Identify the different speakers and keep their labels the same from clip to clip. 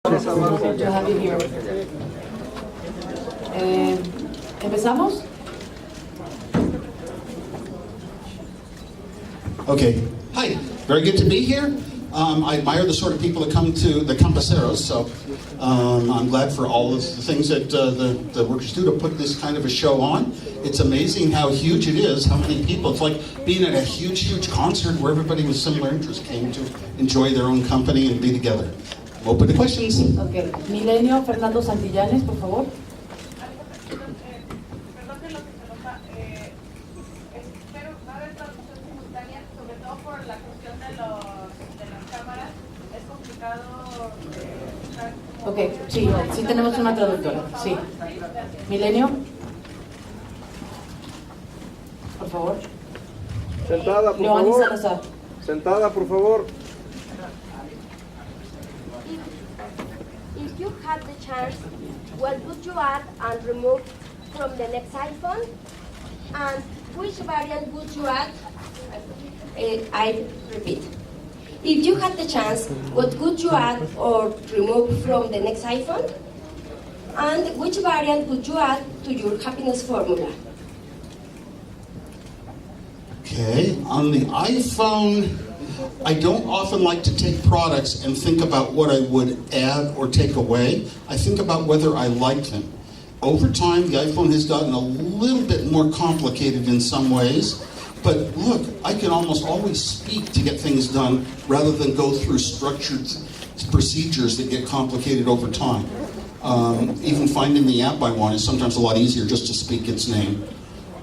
Speaker 1: To have you here. ¿Empezamos?
Speaker 2: Okay. Hi. Very good to be here. I admire the sort of people that come to the Campaseros, so I'm glad for all of the things that the workers do to put this kind of a show on. It's amazing how huge it is, how many people. It's like being at a huge concert where everybody with similar interests came to enjoy their own company and be together. I'm open to questions.
Speaker 1: Okay. Milenio Fernando Santillanes, por favor. Ok, sí, sí tenemos una traductora, sí. Milenio, por favor.
Speaker 3: Sentada, por
Speaker 1: Leonis
Speaker 3: favor.
Speaker 1: Salazar.
Speaker 3: Sentada, por favor.
Speaker 4: If you had the chance, what would you add and remove from the next iPhone? And which variant would you add? I repeat. If you had the chance, what would you add or remove from the next iPhone? And which variant would you add to your happiness formula?
Speaker 2: Okay, on the iPhone, I don't often like to take products and think about what I would add or take away. I think about whether I like them. Over time, the iPhone has gotten a little bit more complicated in some ways. But look, I can almost always speak to get things done rather than go through structured procedures that get complicated over time. Even finding the app I want is sometimes a lot easier just to speak its name.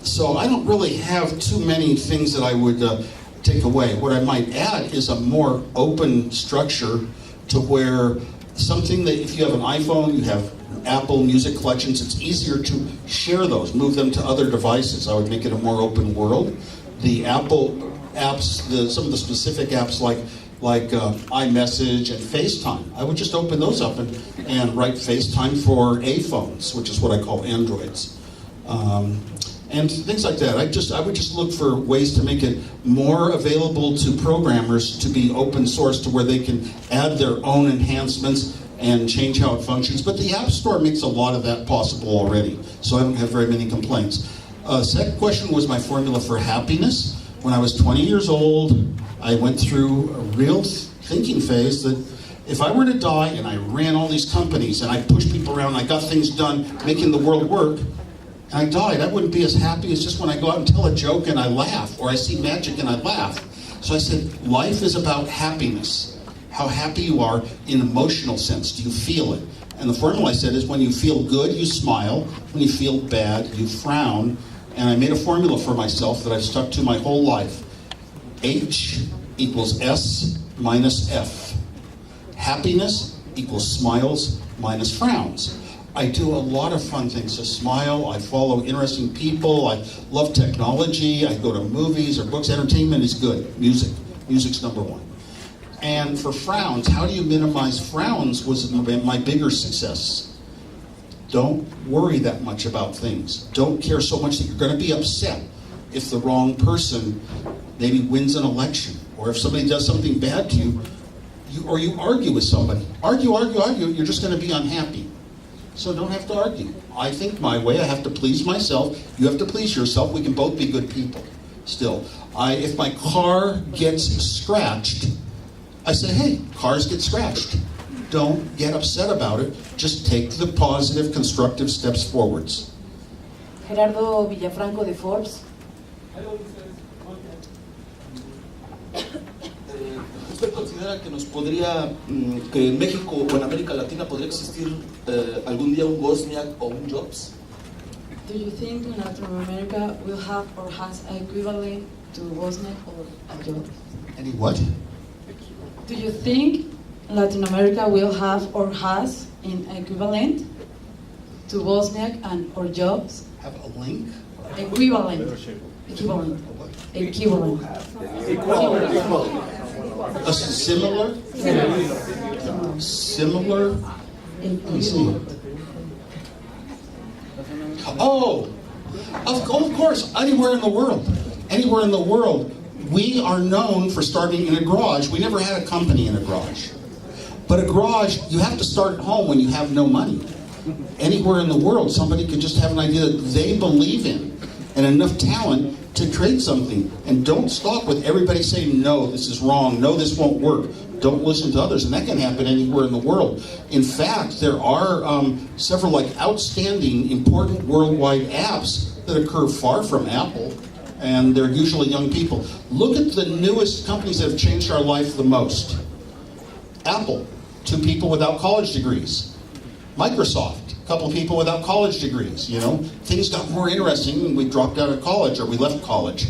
Speaker 2: So I don't really have too many things that I would take away. What I might add is a more open structure to where something that if you have an iPhone, you have Apple Music collections, it's easier to share those, move them to other devices. I would make it a more open world. The Apple apps, some of the specific apps like iMessage and FaceTime, I would just open those up and write FaceTime for A-phones, which is what I call Androids. And things like that. I would just look for ways to make it more available to programmers to be open source to where they can add their own enhancements and change how it functions. But the App Store makes a lot of that possible already, so I don't have very many complaints. Second question was my formula for happiness. When I was 20 years old, I went through a real thinking phase that if I were to die and I ran all these companies and I pushed people around and I got things done, making the world work, and I died, I wouldn't be as happy as just when I go out and tell a joke and I laugh, or I see magic and I laugh. So I said, life is about happiness. How happy you are in emotional sense. Do you feel it? And the formula I said is when you feel good, you smile. When you feel bad, you frown. And I made a formula for myself that I've stuck to my whole life. H equals S minus F. Happiness equals smiles minus frowns. I do a lot of fun things. I smile, I follow interesting people, I love technology, I go to movies or books. Entertainment is good. Music's number one. And for frowns, how do you minimize frowns was my bigger success. Don't worry that much about things. Don't care so much that you're going to be upset if the wrong person maybe wins an election, or if somebody does something bad to you, or you argue with somebody. Argue, you're just going to be unhappy. So don't have to argue. I think my way, I have to please myself, you have to please yourself, we can both be good people still. If my car gets scratched, I say, hey, cars get scratched. Don't get upset about it. Just take the positive, constructive steps forwards.
Speaker 1: Gerardo Villafranco de Forbes.
Speaker 5: ¿Usted considera que nos podría, que en México o en América Latina podría existir algún día un Wozniak o un Jobs?
Speaker 6: Do you think Latin America will have or has an equivalent to Wozniak or a Jobs?
Speaker 2: Any what?
Speaker 6: Do you think Latin America will have or has an equivalent to Wozniak and or Jobs?
Speaker 2: Have a link?
Speaker 6: Equivalent.
Speaker 2: A similar? Similar? Let me see. Oh, of course, anywhere in the world. Anywhere in the world. We are known for starting in a garage. We never had a company in a garage. But a garage, you have to start at home when you have no money. Anywhere in the world, somebody could just have an idea that they believe in and enough talent to create something. And don't stop with everybody saying, no, this is wrong, no, this won't work. Don't listen to others, and that can happen anywhere in the world. In fact, there are several outstanding, important worldwide apps that occur far from Apple, and they're usually young people. Look at the newest companies that have changed our life the most. Apple, 2 people without college degrees. Microsoft, a couple of people without college degrees. Things got more interesting when we dropped out of college or we left college.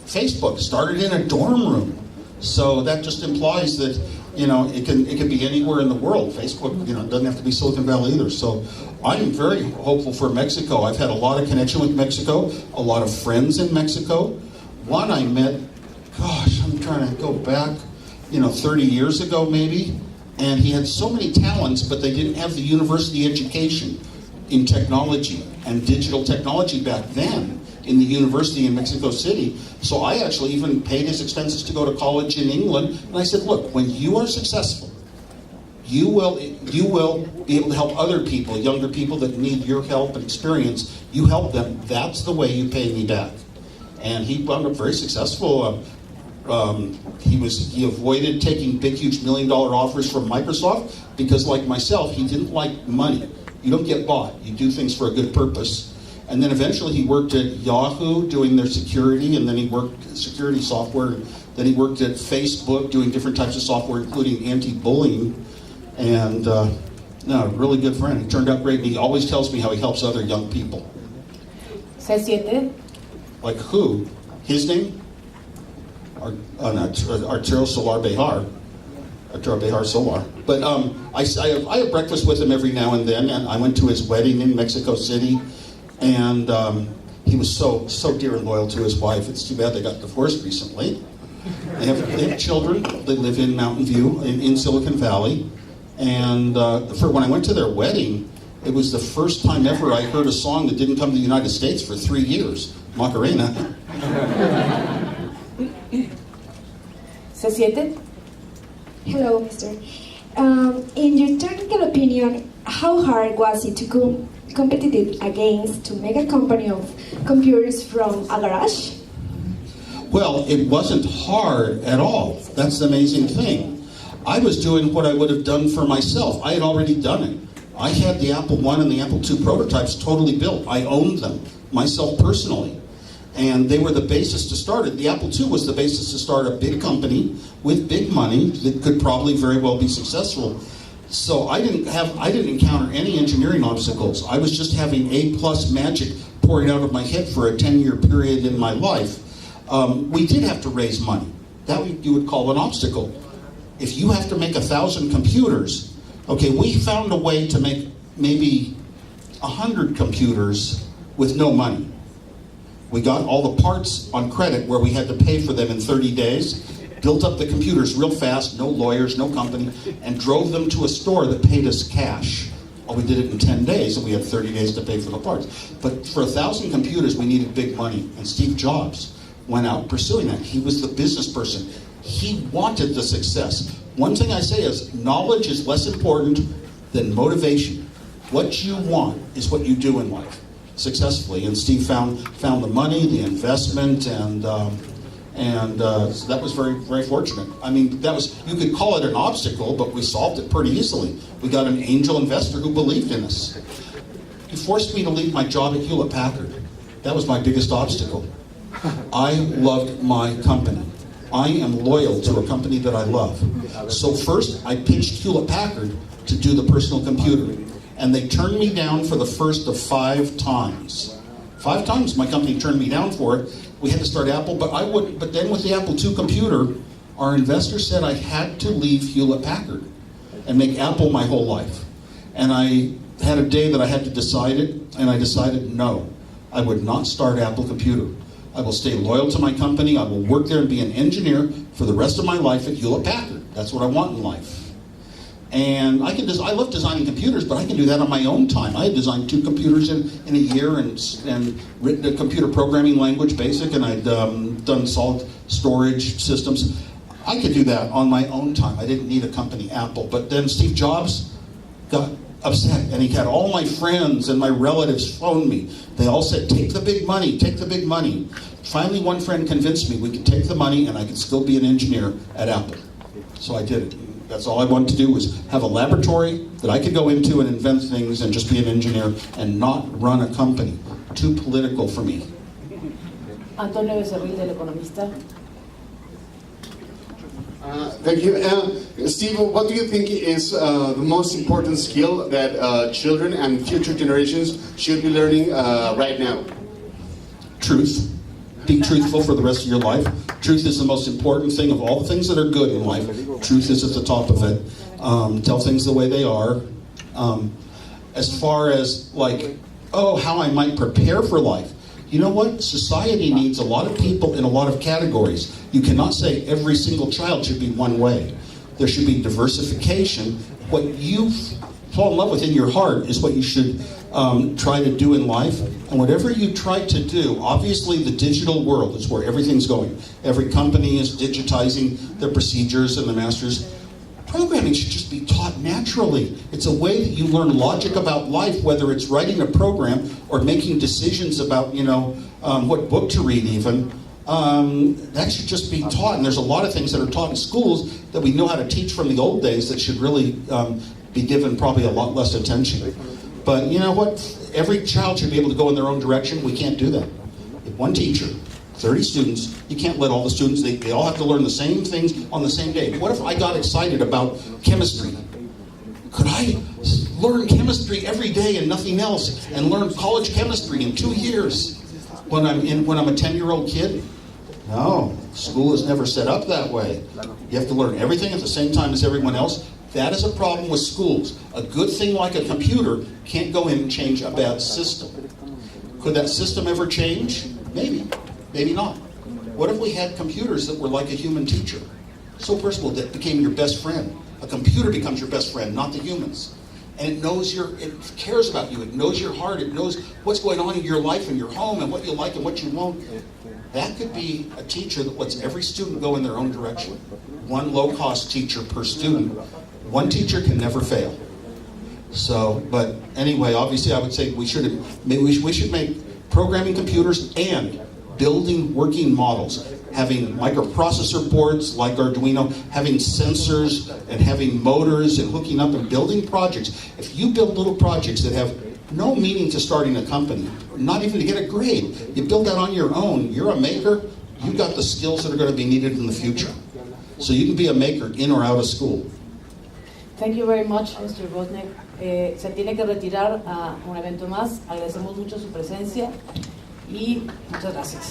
Speaker 2: Facebook started in a dorm room. So that just implies that, it can be anywhere in the world. Facebook, doesn't have to be Silicon Valley either. So I'm very hopeful for Mexico. I've had a lot of connection with Mexico, a lot of friends in Mexico. One I met, I'm trying to go back, 30 years ago maybe, and he had so many talents, but they didn't have the university education in technology and digital technology back then in the university in Mexico City. So I actually even paid his expenses to go to college in England. And I said, look, when you are successful, you will be able to help other people, younger people that need your help and experience. You help them. That's the way you pay me back. And he wound up very successful. He avoided taking big, huge $1 million offers from Microsoft because, like myself, he didn't like money. You don't get bought. You do things for a good purpose. And then eventually he worked at Yahoo doing their security, and then he worked security software. Then he worked at Facebook doing different types of software, including anti-bullying. And really good friend. He turned out great, and he always tells me how he helps other young people.
Speaker 1: C7.
Speaker 2: Like who? His name? Arturo Solar Behar. Arturo Behar Solar. But I have breakfast with him every now and then, and I went to his wedding in Mexico City. And he was so dear and loyal to his wife. It's too bad they got divorced recently. They have children. They live in Mountain View in Silicon Valley. And when I went to their wedding, it was the first time ever I heard a song that didn't come to the United States for 3 years. Macarena.
Speaker 1: C7.
Speaker 7: Hello, Mr. In your technical opinion, how hard was it to compete against a mega company of computers from a garage?
Speaker 2: Well, it wasn't hard at all. That's the amazing thing. I was doing what I would have done for myself. I had already done it. I had the Apple I and the Apple II prototypes totally built. I owned them myself personally. And they were the basis to start it. The Apple II was the basis to start a big company with big money that could probably very well be successful. So I didn't encounter any engineering obstacles. I was just having A+ magic pouring out of my head for a 10-year period in my life. We did have to raise money. That you would call an obstacle. If you have to make 1,000 computers, okay, we found a way to make maybe 100 computers with no money. We got all the parts on credit where we had to pay for them in 30 days, built up the computers real fast, no lawyers, no company, and drove them to a store that paid us cash. Well, we did it in 10 days, and we had 30 days to pay for the parts. But for 1,000 computers, we needed big money, and Steve Jobs went out pursuing that. He was the business person. He wanted the success. One thing I say is, knowledge is less important than motivation. What you want is what you do in life successfully. And Steve found the money, the investment, and so that was very, very fortunate. I mean, you could call it an obstacle, but we solved it pretty easily. We got an angel investor who believed in us. He forced me to leave my job at Hewlett-Packard. That was my biggest obstacle. I loved my company. I am loyal to a company that I love. So first, I pitched Hewlett-Packard to do the personal computer. And they turned me down for the first of 5 times. 5 times my company turned me down for it. We had to start Apple, but then with the Apple II computer, our investor said I had to leave Hewlett-Packard and make Apple my whole life. And I had a day that I had to decide it, and I decided no, I would not start Apple Computer. I will stay loyal to my company. I will work there and be an engineer for the rest of my life at Hewlett-Packard. That's what I want in life. And I love designing computers, but I can do that on my own time. I had designed 2 computers in a year and written a computer programming language, BASIC, and I'd done solid storage systems. I could do that on my own time. I didn't need a company, Apple. But then Steve Jobs got upset, and he had all my friends and my relatives phone me. They all said, take the big money, take the big money. Finally, one friend convinced me we could take the money and I could still be an engineer at Apple. So I did it. That's all I wanted to do, was have a laboratory that I could go into and invent things and just be an engineer and not run a company. Too political for me.
Speaker 1: Antonio Becerril, del Economista.
Speaker 8: Thank you. Steve, what do you think is the most important skill that children and future generations should be learning right now?
Speaker 2: Truth. Be truthful for the rest of your life. Truth is the most important thing of all the things that are good in life. Truth is at the top of it. Tell things the way they are. As far as like, how I might prepare for life. You know what? Society needs a lot of people in a lot of categories. You cannot say every single child should be one way. There should be diversification. What you fall in love with in your heart is what you should try to do in life. And whatever you try to do, obviously the digital world is where everything's going. Every company is digitizing their procedures and the masters. Programming should just be taught naturally. It's a way that you learn logic about life, whether it's writing a program or making decisions about, what book to read even. That should just be taught. And there's a lot of things that are taught in schools that we know how to teach from the old days that should really be given probably a lot less attention. But you know what? Every child should be able to go in their own direction. We can't do that. One teacher, 30 students, you can't let all the students, they all have to learn the same things on the same day. What if I got excited about chemistry? Could I learn chemistry every day and nothing else and learn college chemistry in 2 years when I'm a 10-year-old kid? No, school is never set up that way. You have to learn everything at the same time as everyone else. That is a problem with schools. A good thing like a computer can't go in and change a bad system. Could that system ever change? Maybe. Maybe not. What if we had computers that were like a human teacher? So personal that became your best friend. A computer becomes your best friend, not the humans. And it cares about you. It knows your heart. It knows what's going on in your life and your home and what you like and what you won't. That could be a teacher that lets every student go in their own direction. One low-cost teacher per student. One teacher can never fail. So, but anyway, obviously I would say we should make programming computers and building working models, having microprocessor boards like Arduino, having sensors and having motors and hooking up and building projects. If you build little projects that have no meaning to starting a company, not even to get a grade, you build that on your own, you're a maker, you've got the skills that are going to be needed in the future. So you can be a maker in or out of school.
Speaker 1: Thank you very much, Mr. Wozniak. Se tiene que retirar a un evento más. Agradecemos mucho su presencia y muchas gracias.